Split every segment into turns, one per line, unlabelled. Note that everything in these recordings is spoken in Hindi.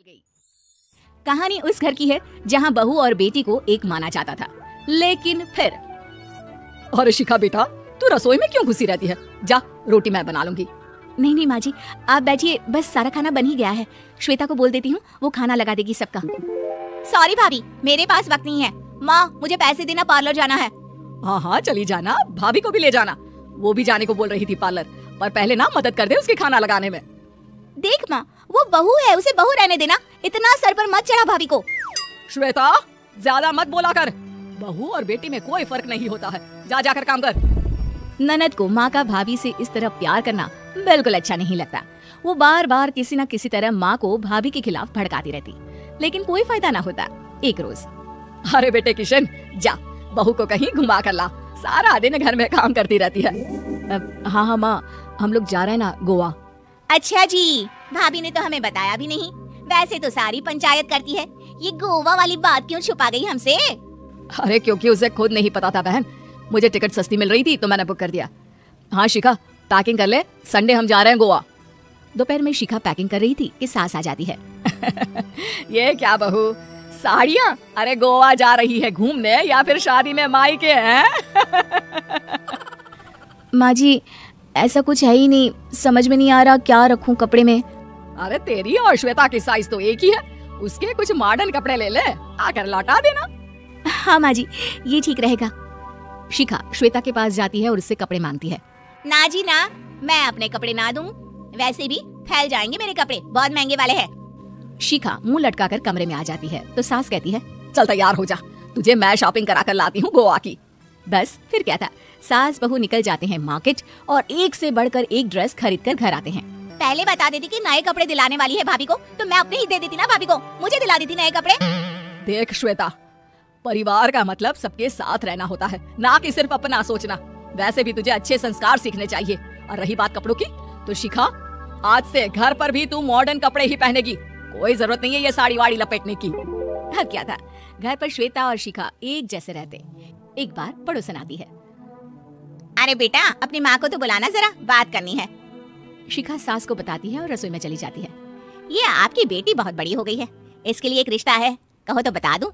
गई। कहानी उस घर की है जहाँ बहू और बेटी को एक माना जाता था, लेकिन फिर
अरे शिखा बेटा, तू रसोई में क्यों घुसी रहती है? जा, रोटी मैं बना लूंगी।
नहीं नहीं माँ जी, आप बैठिए, बस सारा खाना बन ही गया है। श्वेता को बोल देती हूँ, वो खाना लगा देगी सबका। सॉरी भाभी, मेरे पास वक्त नहीं है। माँ, मुझे पैसे देना, पार्लर जाना है।
हाँ हाँ चली जाना, भाभी को भी ले जाना। वो भी जाने को बोल रही थी पार्लर, पर पहले ना मदद कर दे उसके खाना लगाने में।
देख माँ, वो बहू है, उसे बहू रहने देना, इतना सर पर मत चढ़ा भाभी को।
श्वेता, ज्यादा मत बोला कर। बहू और बेटी में कोई फर्क नहीं होता है। जा जाकर काम कर।
ननद को माँ का भाभी से इस तरह प्यार करना बिल्कुल अच्छा नहीं लगता। वो बार बार किसी न किसी तरह माँ को भाभी के खिलाफ भड़काती रहती, लेकिन कोई फायदा ना होता। एक रोज,
अरे बेटे किशन, जा बहू को कहीं घुमा कर ला, सारा दिन घर में काम करती रहती है।
हाँ हाँ माँ, हम लोग जा रहे हैं ना गोवा। अच्छा जी, भाभी ने तो हमें बताया भी नहीं। वैसे तो सारी पंचायत करती है, ये गोवा वाली बात क्यों छुपा गई हमसे?
अरे क्योंकि उसे खुद नहीं पता था बहन, मुझे टिकट सस्ती मिल रही थी तो मैंने बुक कर दिया। हाँ शिखा, पैकिंग कर ले, संडे हम जा रहे हैं गोवा।
दोपहर में शिखा पैकिंग कर रही थी कि सास आ जाती है।
ये क्या बहू, साड़ियाँ? अरे गोवा जा रही है घूमने या फिर शादी में मायके हैं?
माँ जी, ऐसा कुछ है ही नहीं, समझ में नहीं आ रहा क्या रखूं कपड़े में।
अरे तेरी और श्वेता की साइज तो एक ही है, उसके कुछ मॉडर्न कपड़े ले ले, आकर लौटा देना।
हाँ माँ जी, ये ठीक रहेगा। शिखा श्वेता के पास जाती है और उससे कपड़े मांगती है। ना जी ना, मैं अपने कपड़े ना दूं, वैसे भी फैल जाएंगे मेरे कपड़े, बहुत महंगे वाले हैं। शिखा मुंह लटकाकर कमरे में आ जाती है तो सास कहती है,
चल तैयार हो जा, तुझे मैं शॉपिंग करा कर लाती हूँ गोवा की।
बस फिर क्या था, सास बहू निकल जाते हैं मार्केट और एक से बढ़कर एक ड्रेस खरीद कर घर आते हैं। पहले बता देती कि नए कपड़े दिलाने वाली है भाभी को, तो मैं अपने ही दे देती ना भाभी को, मुझे दिला देती नए कपड़े।
देख श्वेता, परिवार का मतलब सबके साथ रहना होता है, ना कि सिर्फ अपना सोचना। वैसे भी तुझे अच्छे संस्कार सीखने चाहिए। और रही बात कपड़ों की, तो शिखा, आज से घर पर भी तू मॉडर्न कपड़े ही पहनेगी, कोई जरूरत नहीं है ये साड़ी वाड़ी लपेटने की।
अब क्या था, घर पर श्वेता और शिखा एक जैसे रहते। एक बार पड़ोसन आती है। अरे बेटा, अपनी माँ को तो बुलाना, जरा बात करनी है। शिखा सास को बताती है और रसोई में चली जाती है। ये आपकी बेटी बहुत बड़ी हो गई है, इसके लिए एक रिश्ता है, कहो तो बता दूं।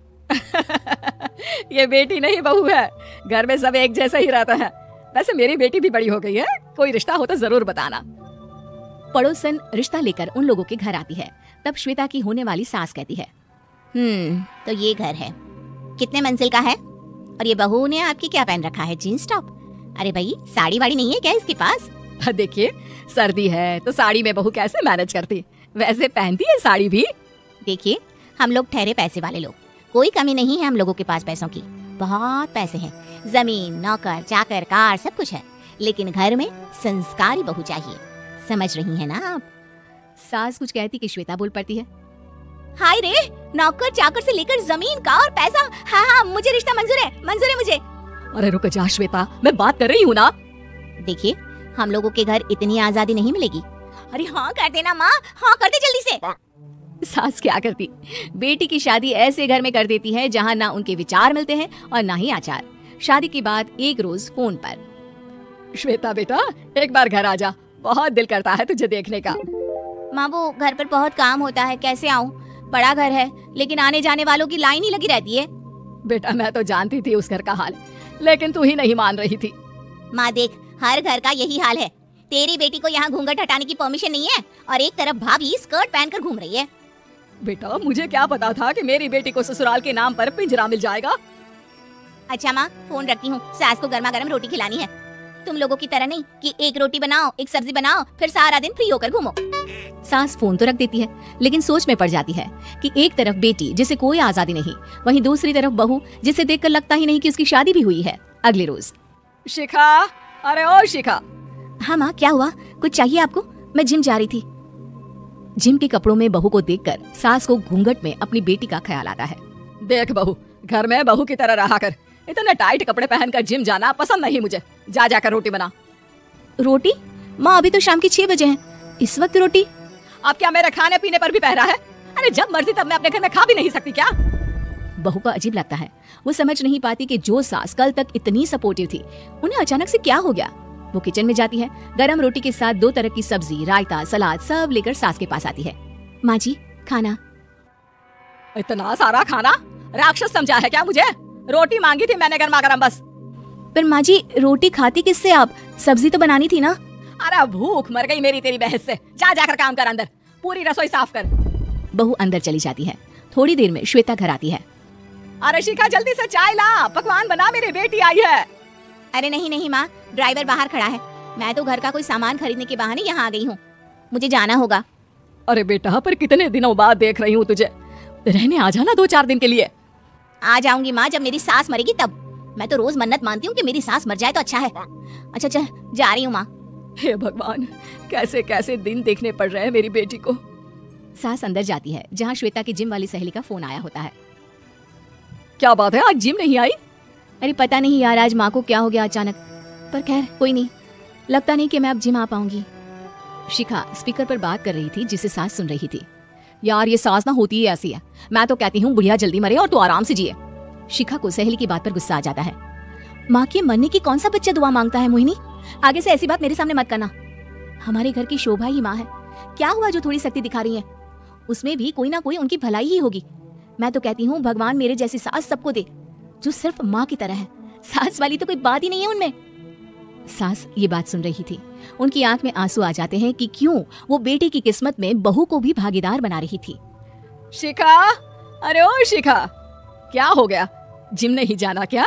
ये बेटी नहीं बहू है, घर में सब एक जैसा ही रहता है। वैसे मेरी बेटी भी बड़ी हो गई है, कोई रिश्ता हो तो जरूर बताना।
पड़ोसन रिश्ता लेकर उन लोगों के घर आती है। तब श्वेता की होने वाली सास कहती है, तो ये घर है, कितने मंजिल का है? और ये बहू ने आपकी क्या पहन रखा है, जीन्स टॉप? अरे भाई, साड़ी वाड़ी नहीं है क्या इसके पास?
देखिए, सर्दी है तो साड़ी में बहू कैसे मैनेज करती, वैसे पहनती है साड़ी भी।
देखिए, हम लोग ठहरे पैसे वाले लोग, कोई कमी नहीं है हम लोगों के पास पैसों की, बहुत पैसे हैं, जमीन, नौकर चाकर, कार, सब कुछ है, लेकिन घर में संस्कारी बहू चाहिए, समझ रही है ना आप? सास कुछ कहती कि श्वेता बोल पड़ती है, हाय रे, नौकर चाकर से लेकर जमीन, कार, पैसा, हाँ हाँ मुझे रिश्ता मंजूर है मुझे।
अरे रुक जा श्वेता, मैं बात कर रही हूँ ना।
देखिए, हम लोगों के घर इतनी आजादी नहीं मिलेगी। अरे हाँ कर देना माँ, हाँ कर दे जल्दी से। सास क्या करती, बेटी की शादी ऐसे घर में कर देती है जहाँ ना उनके विचार मिलते हैं और ना ही आचार। शादी के बाद एक रोज फोन पर,
श्वेता बेटा, एक बार घर आ जा, बहुत दिल करता है तुझे देखने का।
माँ, वो घर पर बहुत काम होता है, कैसे आऊँ? बड़ा घर है, लेकिन आने जाने वालों की लाइन ही लगी रहती है।
बेटा, मैं तो जानती थी उस घर का हाल, लेकिन तू ही नहीं मान रही थी।
माँ देख, हर घर का यही हाल है। तेरी बेटी को यहाँ घूंघट हटाने की परमिशन नहीं है और एक तरफ भाभी स्कर्ट पहनकर घूम रही है।
बेटा, मुझे क्या पता था कि मेरी बेटी को ससुराल के नाम पर पिंजरा मिल जाएगा।
अच्छा माँ, फोन रखती हूँ, सास को गर्मा गर्म रोटी खिलानी है। तुम लोगों की तरह नहीं कि एक रोटी बनाओ, एक सब्जी बनाओ, फिर सारा दिन फ्री होकर घूमो। सास फोन तो रख देती है, लेकिन सोच में पड़ जाती है कि एक तरफ बेटी जिसे कोई आजादी नहीं, वहीं दूसरी तरफ बहू जिसे देखकर लगता ही नहीं कि उसकी शादी भी हुई है। अगले रोज,
शिखा, अरे ओ शिखा।
हाँ माँ, क्या हुआ, कुछ चाहिए आपको? मैं जिम जा रही थी। जिम के कपड़ों में बहू को देखकर सास को घूंघट में अपनी बेटी का ख्याल आता है।
देख बहू, घर में बहू की तरह रहा कर, इतने टाइट कपड़े पहनकर जिम जाना पसंद नहीं मुझे। जा जाकर रोटी बना।
रोटी? माँ, अभी तो शाम के 6 बजे हैं, इस वक्त रोटी?
अब क्या मेरे खाने पीने पर भी पहरा है? अरे जब मर्जी तब मैं अपने घर में खा भी नहीं सकती क्या?
बहू को अजीब लगता है, वो समझ नहीं पाती कि जो सास कल तक इतनी सपोर्टिव थी, उन्हें अचानक से क्या हो गया। वो किचन में जाती है, गरम रोटी के साथ 2 तरह की सब्जी, रायता, सलाद सब लेकर सास के पास आती है। माँ जी, खाना।
इतना सारा खाना? राक्षस समझा है क्या मुझे? रोटी मांगी थी मैंने गर्मा गर्म बस।
पर माँ जी रोटी खाती किससे आप? सब्जी तो बनानी थी ना।
अरे भूख मर गई मेरी तेरी बहस से। जा जाकर काम कर, अंदर पूरी रसोई साफ कर।
बहू अंदर चली जाती है। थोड़ी देर में श्वेता घर आती है।
अरे शिखा जल्दी से चाय ला, पकवान बना, मेरी बेटी आई है।
अरे नहीं नहीं माँ, ड्राइवर बाहर खड़ा है। मैं तो घर का कोई सामान खरीदने के बहाने यहाँ आ गई हूँ, मुझे जाना होगा।
अरे बेटा, पर कितने दिनों बाद देख रही हूँ तुझे, रहने आ जाना 2-4 दिन के लिए।
आ जाऊंगी माँ, जब मेरी सास मरेगी तब। मैं तो रोज मन्नत मानती हूँ कि मेरी सास मर जाए तो अच्छा है। अच्छा चल जा रही हूँ माँ।
हे भगवान, कैसे कैसे दिन देखने पड़ रहे हैं मेरी बेटी को।
सास अंदर जाती है जहाँ श्वेता की जिम वाली सहेली का फोन आया होता है।
क्या बात है, आज जिम नहीं आई?
अरे पता नहीं यार, आज माँ को क्या हो गया अचानक। पर खैर कोई नहीं, लगता नहीं कि मैं अब जिम आ पाऊंगी। शिखा स्पीकर पर बात कर रही थी जिसे सास सुन रही थी।
यार ये सास ना होती ही ऐसी है। मैं तो कहती हूँ बुढ़िया जल्दी मरे और तू आराम से जिए।
शिखा को सहेली की बात पर गुस्सा आ जाता है। माँ के मरने की कौन सा बच्चा दुआ मांगता है मोहिनी? आगे से ऐसी बात मेरे सामने मत करना। हमारे घर की शोभा ही माँ है। क्या हुआ जो थोड़ी शक्ति दिखा रही है? उसमें भी कोई ना कोई उनकी भलाई ही होगी। मैं तो कहती हूँ भगवान मेरे जैसी सास सबको दे, जो सिर्फ माँ की तरह है। सास वाली तो कोई बात ही नहीं है उनमें। सास ये बात सुन रही थी। उनकी आंख में आंसू आ जाते हैं कि क्यों वो बेटे की किस्मत में बहू को भी भागीदार बना रही थी।
शिखा, अरे ओ शिखा, क्या हो गया? जिम नहीं जाना क्या?